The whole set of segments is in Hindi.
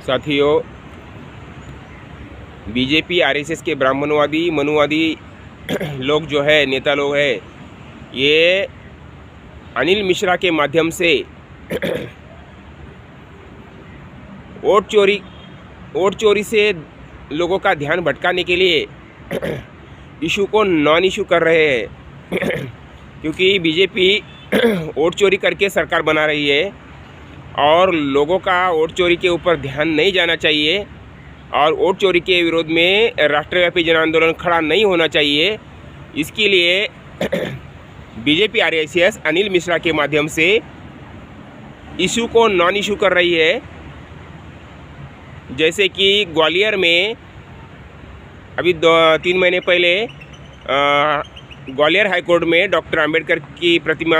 साथियों, बीजेपी आरएसएस के ब्राह्मणवादी मनुवादी लोग जो है, नेता लोग हैं, ये अनिल मिश्रा के माध्यम से वोट चोरी से लोगों का ध्यान भटकाने के लिए इशू को नॉन इशू कर रहे हैं। क्योंकि बीजेपी वोट चोरी करके सरकार बना रही है और लोगों का वोट चोरी के ऊपर ध्यान नहीं जाना चाहिए और वोट चोरी के विरोध में राष्ट्रव्यापी जन आंदोलन खड़ा नहीं होना चाहिए। इसके लिए बीजेपी आरएसएस अनिल मिश्रा के माध्यम से इशू को नॉन इशू कर रही है। जैसे कि ग्वालियर में अभी 2-3 महीने पहले ग्वालियर हाईकोर्ट में डॉक्टर अंबेडकर की प्रतिमा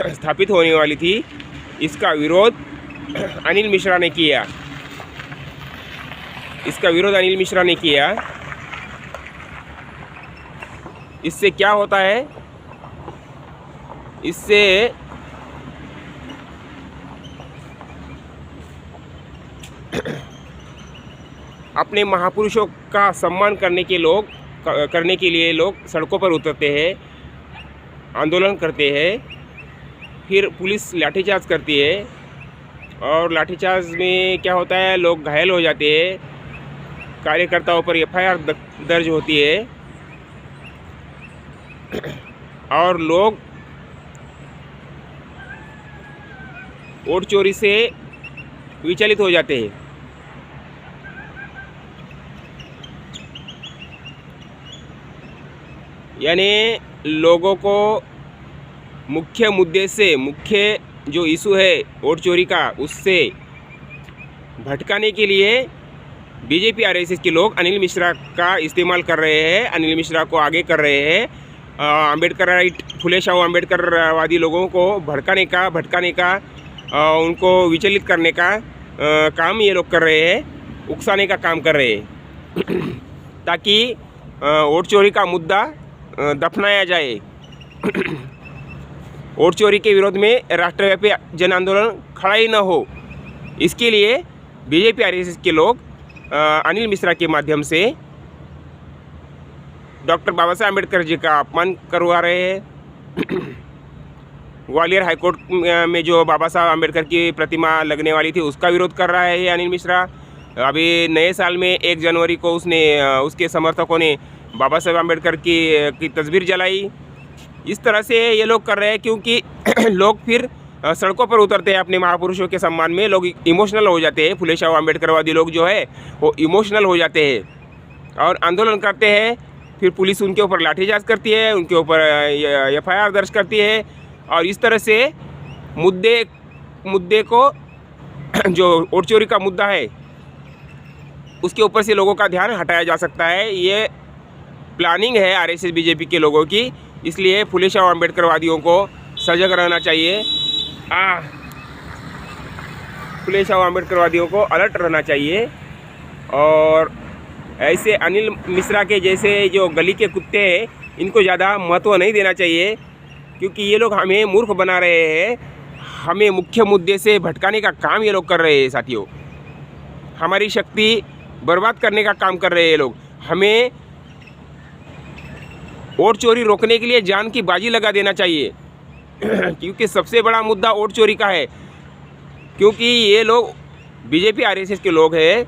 स्थापित होने वाली थी। इसका विरोध अनिल मिश्रा ने किया। इससे क्या होता है? इससे अपने महापुरुषों का सम्मान करने के लिए लोग सड़कों पर उतरते हैं, आंदोलन करते हैं, फिर पुलिस लाठीचार्ज करती है और लाठीचार्ज में क्या होता है, लोग घायल हो जाते हैं, कार्यकर्ताओं पर एफआईआर दर्ज होती है और लोग वोट चोरी से विचलित हो जाते हैं। यानी लोगों को मुख्य मुद्दे से, मुख्य जो इशू है वोट चोरी का, उससे भटकाने के लिए बीजेपी आरएसएस के लोग अनिल मिश्रा का इस्तेमाल कर रहे हैं, अनिल मिश्रा को आगे कर रहे हैं। अंबेडकर राइट, फुले शाहू अंबेडकरवादी लोगों को भटकाने का उनको विचलित करने का काम ये लोग कर रहे हैं, उकसाने का काम कर रहे हैं ताकि वोट चोरी का मुद्दा दफनाया जाए। वोट चोरी के विरोध में राष्ट्रव्यापी जन आंदोलन खड़ा ही न हो, इसके लिए बीजेपी आरएसएस के लोग अनिल मिश्रा के माध्यम से डॉक्टर बाबा साहब अम्बेडकर जी का अपमान करवा रहे हैं। ग्वालियर हाईकोर्ट में जो बाबा साहब अम्बेडकर की प्रतिमा लगने वाली थी, उसका विरोध कर रहा है अनिल मिश्रा। अभी नए साल में 1 जनवरी को उसके समर्थकों ने बाबा साहब अम्बेडकर की तस्वीर जलाई। इस तरह से ये लोग कर रहे हैं क्योंकि लोग फिर सड़कों पर उतरते हैं अपने महापुरुषों के सम्मान में। लोग इमोशनल हो जाते हैं, फुले शाहू अम्बेडकरवादी लोग जो है वो इमोशनल हो जाते हैं और आंदोलन करते हैं। फिर पुलिस उनके ऊपर लाठीचार्ज करती है, उनके ऊपर एफआईआर दर्ज करती है और इस तरह से मुद्दे को जो वोट चोरी का मुद्दा है उसके ऊपर से लोगों का ध्यान हटाया जा सकता है। ये प्लानिंग है आरएसएस बीजेपी के लोगों की, इसलिए फुले शाहू अम्बेडकरवादियों को सजग रहना चाहिए। फुले शाहू अम्बेडकरवादियों को अलर्ट रहना चाहिए और ऐसे अनिल मिश्रा के जैसे जो गली के कुत्ते हैं, इनको ज़्यादा महत्व नहीं देना चाहिए क्योंकि ये लोग हमें मूर्ख बना रहे हैं। हमें मुख्य मुद्दे से भटकाने का काम ये लोग कर रहे हैं साथियों। हमारी शक्ति बर्बाद करने का काम कर रहे हैं ये लोग। हमें वोट चोरी रोकने के लिए जान की बाजी लगा देना चाहिए क्योंकि सबसे बड़ा मुद्दा वोट चोरी का है। क्योंकि ये लोग बीजेपी आरएसएस के लोग हैं,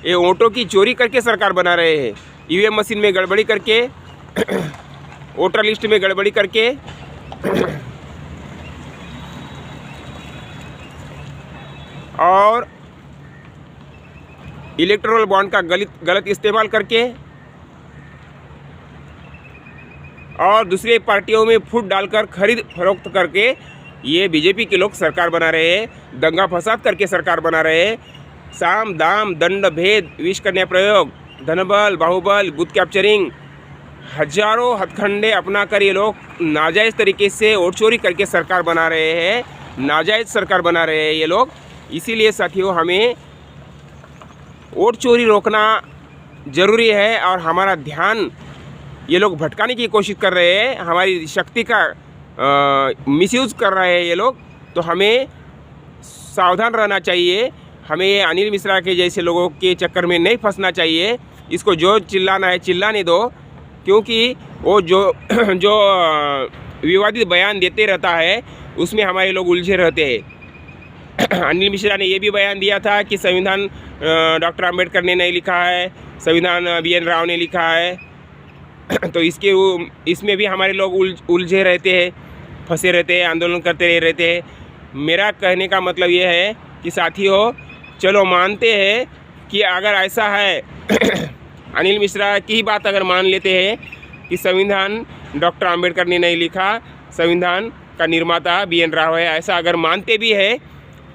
ये वोटों की चोरी करके सरकार बना रहे हैं। ईवीएम मशीन में गड़बड़ी करके, वोटर लिस्ट में गड़बड़ी करके और इलेक्टोरल बॉन्ड का गलत इस्तेमाल करके और दूसरे पार्टियों में फूट डालकर खरीद फरोख्त करके ये बीजेपी के लोग सरकार बना रहे हैं। दंगा फसाद करके सरकार बना रहे हैं। साम दाम दंड भेद विष कन्या प्रयोग, धनबल बाहुबल, बूथ कैप्चरिंग, हजारों हथकंडे अपनाकर ये लोग नाजायज़ तरीके से वोट चोरी करके सरकार बना रहे हैं, नाजायज़ सरकार बना रहे हैं ये लोग। इसीलिए साथियों, हमें वोट चोरी रोकना ज़रूरी है और हमारा ध्यान ये लोग भटकाने की कोशिश कर रहे हैं, हमारी शक्ति का मिसयूज़ कर रहे हैं ये लोग। तो हमें सावधान रहना चाहिए, हमें अनिल मिश्रा के जैसे लोगों के चक्कर में नहीं फंसना चाहिए। इसको जो चिल्लाना है चिल्लाने दो, क्योंकि वो जो जो विवादित बयान देते रहता है उसमें हमारे लोग उलझे रहते हैं। अनिल मिश्रा ने ये भी बयान दिया था कि संविधान डॉक्टर आम्बेडकर ने नहीं लिखा है, संविधान BN राव ने लिखा है। तो इसमें भी हमारे लोग उलझे रहते हैं, फंसे रहते हैं, आंदोलन करते रहते हैं। मेरा कहने का मतलब ये है कि साथियों, चलो मानते हैं कि अगर ऐसा है अनिल मिश्रा की ही बात अगर मान लेते हैं कि संविधान डॉक्टर आम्बेडकर ने नहीं लिखा, संविधान का निर्माता BN राव है, ऐसा अगर मानते भी है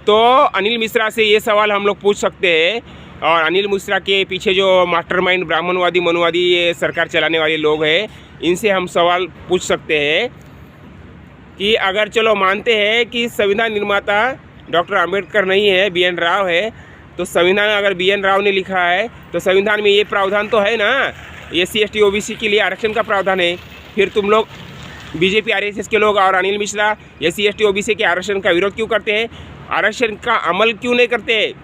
तो अनिल मिश्रा से ये सवाल हम लोग पूछ सकते हैं। और अनिल मिश्रा के पीछे जो मास्टरमाइंड ब्राह्मणवादी मनुवादी ये सरकार चलाने वाले लोग हैं, इनसे हम सवाल पूछ सकते हैं कि अगर चलो मानते हैं कि संविधान निर्माता डॉक्टर आम्बेडकर नहीं है, BN राव है, तो संविधान अगर BN राव ने लिखा है तो संविधान में ये प्रावधान तो है ना, SC ST OBC के लिए आरक्षण का प्रावधान है। फिर तुम लोग BJP RSS के लोग और Anil Mishra SC ST OBC के आरक्षण का विरोध क्यों करते हैं? आरक्षण का अमल क्यों नहीं करते?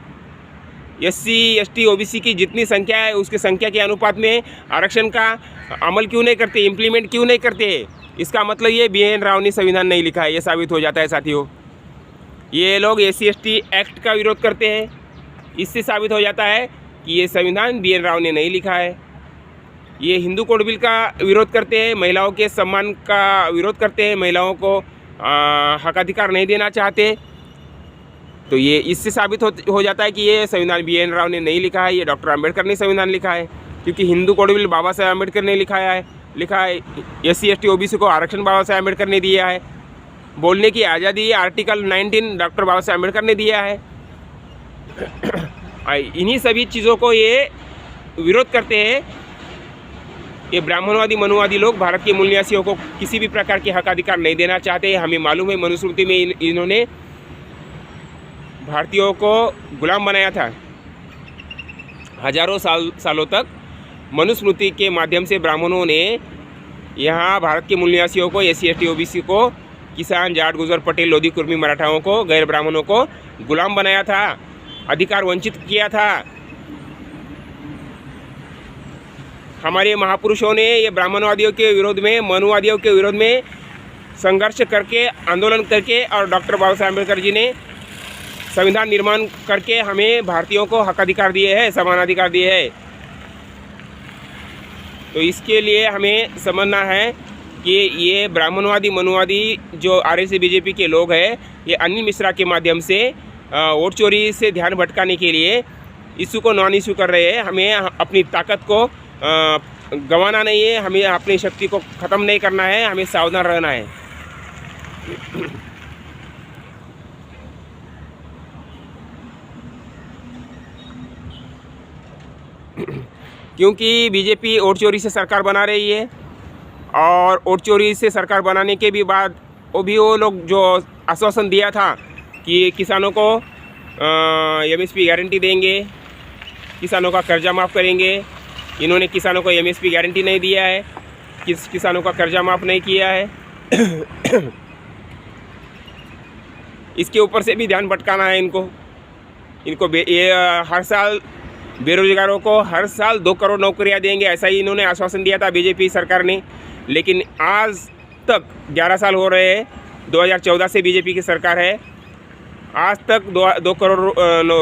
SC ST OBC की जितनी संख्या है उसकी संख्या के अनुपात में आरक्षण का अमल क्यों नहीं करते, इम्प्लीमेंट क्यों नहीं करते? इसका मतलब ये BN राव ने संविधान नहीं लिखा है, ये साबित हो जाता है साथियों। ये लोग SC ST एक्ट का विरोध करते हैं, इससे साबित हो जाता है कि ये संविधान BN राव ने नहीं लिखा है। ये हिंदू कोड बिल का विरोध करते हैं, महिलाओं के सम्मान का विरोध करते हैं, महिलाओं को हकाधिकार नहीं देना चाहते। तो ये इससे साबित हो जाता है कि ये संविधान BN राव ने नहीं लिखा है, ये डॉक्टर आम्बेडकर ने संविधान लिखा है। क्योंकि हिंदू कोड बिल बाबा साहेब आम्बेडकर ने लिखा है। SC ST OBC को आरक्षण बाबा साहेब आम्बेडकर ने दिया है। बोलने की आज़ादी आर्टिकल 19 डॉक्टर बाबा साहेब आम्बेडकर ने दिया है। इन्हीं सभी चीज़ों को ये विरोध करते हैं। ये ब्राह्मणवादी मनुवादी लोग भारत के मूल निवासियों को किसी भी प्रकार के हकाधिकार नहीं देना चाहते। हमें मालूम है मनुस्मृति में इन्होंने भारतीयों को गुलाम बनाया था। हजारों सालों तक मनुस्मृति के माध्यम से ब्राह्मणों ने यहाँ भारत के मूल निवासियों को, SC ST OBC को, किसान, जाट, गुजर, पटेल, लोधी, कुर्मी, मराठाओं को, गैर ब्राह्मणों को गुलाम बनाया था, अधिकार वंचित किया था। हमारे महापुरुषों ने ये ब्राह्मणवादियों के विरोध में, मनुवादियों के विरोध में संघर्ष करके, आंदोलन करके और डॉक्टर बाबा साहेब अम्बेडकर जी ने संविधान निर्माण करके हमें भारतीयों को हकाधिकार दिए हैं, समानाधिकार दिए हैं। तो इसके लिए हमें समझना है कि ये ब्राह्मणवादी मनुवादी जो RSS BJP के लोग हैं, ये अनिल मिश्रा के माध्यम से वोट चोरी से ध्यान भटकाने के लिए इशू को नॉन इशू कर रहे हैं। हमें अपनी ताकत को गंवाना नहीं है, हमें अपनी शक्ति को ख़त्म नहीं करना है, हमें सावधान रहना है। क्योंकि BJP वोट चोरी से सरकार बना रही है और वोट चोरी से सरकार बनाने के भी बाद वो लोग जो आश्वासन दिया था कि किसानों को MSP गारंटी देंगे, किसानों का कर्जा माफ़ करेंगे, इन्होंने किसानों को MSP गारंटी नहीं दिया है, किसानों का कर्जा माफ़ नहीं किया है। इसके ऊपर से भी ध्यान भटकाना है इनको। ये हर साल बेरोजगारों को हर साल 2 करोड़ नौकरियां देंगे, ऐसा ही इन्होंने आश्वासन दिया था BJP सरकार ने। लेकिन आज तक 11 साल हो रहे हैं, 2014 से BJP की सरकार है, आज तक 2 करोड़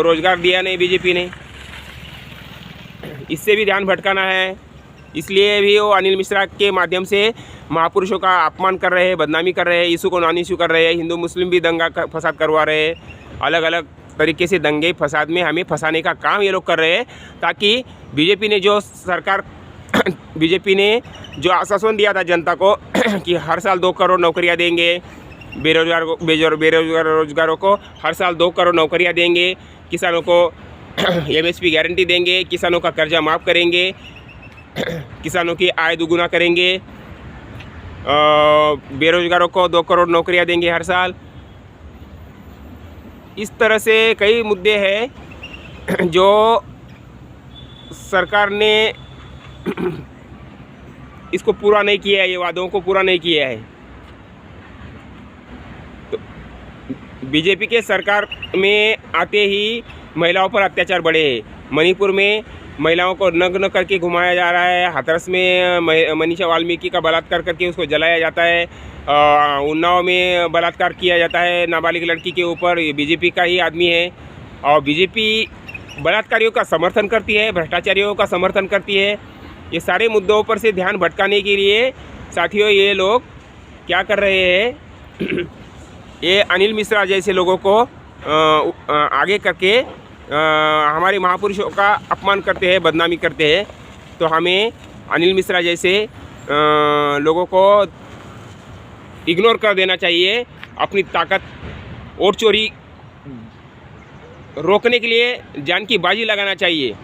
रोजगार दिया नहीं BJP ने। इससे भी ध्यान भटकाना है। इसलिए भी वो अनिल मिश्रा के माध्यम से महापुरुषों का अपमान कर रहे हैं, बदनामी कर रहे हैं, इशू को नॉन इशू कर रहे हैं, हिंदू मुस्लिम भी दंगा फसाद करवा रहे हैं, अलग अलग तरीके से दंगे फसाद में हमें फंसाने का काम ये लोग कर रहे हैं, ताकि बीजेपी ने जो आश्वासन दिया था जनता को कि हर साल 2 करोड़ नौकरियां देंगे, बेरोजगारों को हर साल 2 करोड़ नौकरियां देंगे, किसानों को MSP गारंटी देंगे, किसानों का कर्जा माफ़ करेंगे, किसानों की आय दुगुना करेंगे, बेरोजगारों को 2 करोड़ नौकरियां देंगे हर साल। इस तरह से कई मुद्दे हैं जो सरकार ने इसको पूरा नहीं किया है, ये वादों को पूरा नहीं किया है। तो बीजेपी के सरकार में आते ही महिलाओं पर अत्याचार बढ़े हैं। मणिपुर में महिलाओं को नग्न करके घुमाया जा रहा है। हाथरस में मनीषा वाल्मीकि का बलात्कार करके उसको जलाया जाता है। उन्नाव में बलात्कार किया जाता है नाबालिग लड़की के ऊपर। ये बीजेपी का ही आदमी है और बीजेपी बलात्कारियों का समर्थन करती है, भ्रष्टाचारियों का समर्थन करती है। ये सारे मुद्दों पर से ध्यान भटकाने के लिए साथियों ये लोग क्या कर रहे हैं ये अनिल मिश्रा जैसे लोगों को आगे करके हमारे महापुरुषों का अपमान करते हैं, बदनामी करते हैं। तो हमें अनिल मिश्रा जैसे लोगों को इग्नोर कर देना चाहिए। अपनी ताकत वोट चोरी रोकने के लिए जान की बाजी लगाना चाहिए,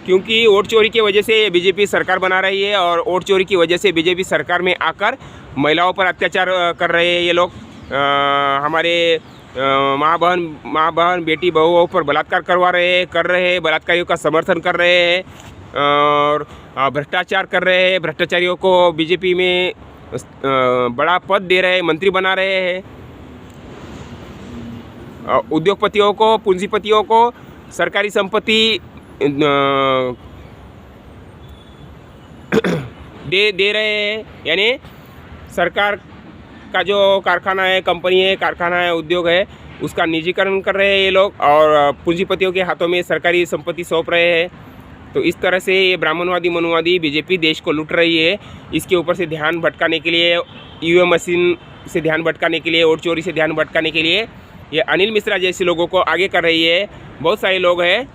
क्योंकि वोट चोरी की वजह से बीजेपी सरकार बना रही है और वोट चोरी की वजह से बीजेपी सरकार में आकर महिलाओं पर अत्याचार कर रहे हैं ये लोग। हमारे माँ बहन बेटी बहुओं पर बलात्कार कर रहे हैं, बलात्कारियों का समर्थन कर रहे हैं और भ्रष्टाचार कर रहे हैं। भ्रष्टाचारियों को बीजेपी में बड़ा पद दे रहे हैं, मंत्री बना रहे हैं। उद्योगपतियों को, पूंजीपतियों को सरकारी संपत्ति दे रहे हैं। यानी सरकार का जो कारखाना है, कंपनी है, कारखाना है, उद्योग है, उसका निजीकरण कर रहे हैं ये लोग और पूंजीपतियों के हाथों में सरकारी संपत्ति सौंप रहे हैं। तो इस तरह से ये ब्राह्मणवादी मनुवादी बीजेपी देश को लूट रही है। इसके ऊपर से ध्यान भटकाने के लिए, ईवीएम मशीन से ध्यान भटकाने के लिए, वोट चोरी से ध्यान भटकाने के लिए ये अनिल मिश्रा जैसे लोगों को आगे कर रही है। बहुत सारे लोग हैं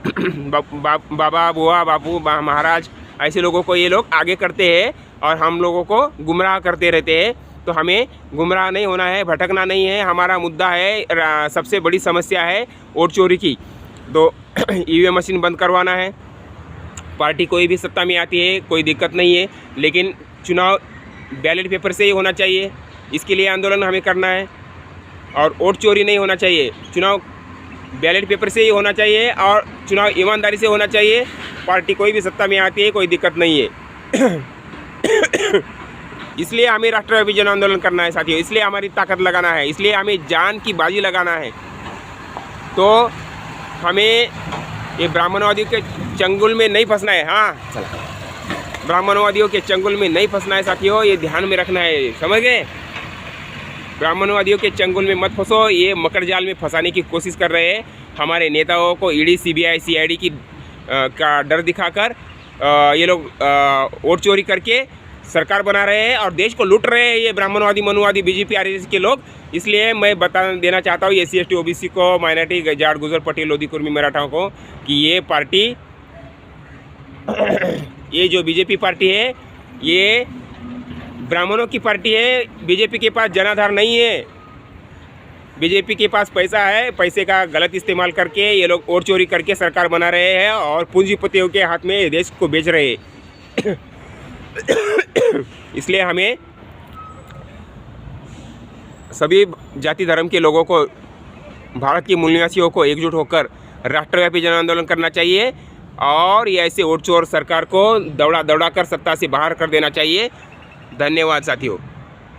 बाबा, बुआ, बापू, महाराज, ऐसे लोगों को ये लोग आगे करते हैं और हम लोगों को गुमराह करते रहते हैं। तो हमें गुमराह नहीं होना है, भटकना नहीं है। हमारा मुद्दा है, सबसे बड़ी समस्या है वोट चोरी की। तो ईवीएम मशीन बंद करवाना है। पार्टी कोई भी सत्ता में आती है, कोई दिक्कत नहीं है, लेकिन चुनाव बैलेट पेपर से ही होना चाहिए। इसके लिए आंदोलन हमें करना है और वोट चोरी नहीं होना चाहिए। चुनाव बैलेट पेपर से ही होना चाहिए और चुनाव ईमानदारी से होना चाहिए। पार्टी कोई भी सत्ता में आती है, कोई दिक्कत नहीं है। इसलिए हमें राष्ट्रव्यापी जन आंदोलन करना है साथियों, इसलिए हमारी ताकत लगाना है, इसलिए हमें जान की बाजी लगाना है। तो हमें ये ब्राह्मणवादियों के चंगुल में नहीं फंसना है। हाँ, ब्राह्मणवादियों के चंगुल में नहीं फंसना है साथियों, ये ध्यान में रखना है, समझ गए? ब्राह्मणवादियों के चंगुल में मत फंसो। ये मकर जाल में फंसाने की कोशिश कर रहे हैं हमारे नेताओं को। ईडी, सीबीआई, सीआईडी की का डर दिखाकर ये लोग वोट चोरी करके सरकार बना रहे हैं और देश को लूट रहे हैं ये ब्राह्मणवादी मनुवादी बीजेपी आरएसएस के लोग। इसलिए मैं बता देना चाहता हूँ SC ST OBC को, माइनॉरिटी, जाट, गुजर, पटेल, लोधी, कुर्मी, मराठाओं को कि ये पार्टी, ये जो बीजेपी पार्टी है, ये ब्राह्मणों की पार्टी है। बीजेपी के पास जनाधार नहीं है, बीजेपी के पास पैसा है। पैसे का गलत इस्तेमाल करके ये लोग वोट चोरी करके सरकार बना रहे हैं और पूंजीपतियों के हाथ में देश को बेच रहे हैं। इसलिए हमें सभी जाति धर्म के लोगों को, भारत के मूल निवासियों को एकजुट होकर राष्ट्रव्यापी जन आंदोलन करना चाहिए और ये ऐसे वोट चोर सरकार को दौड़ा कर सत्ता से बाहर कर देना चाहिए। धन्यवाद साथियों।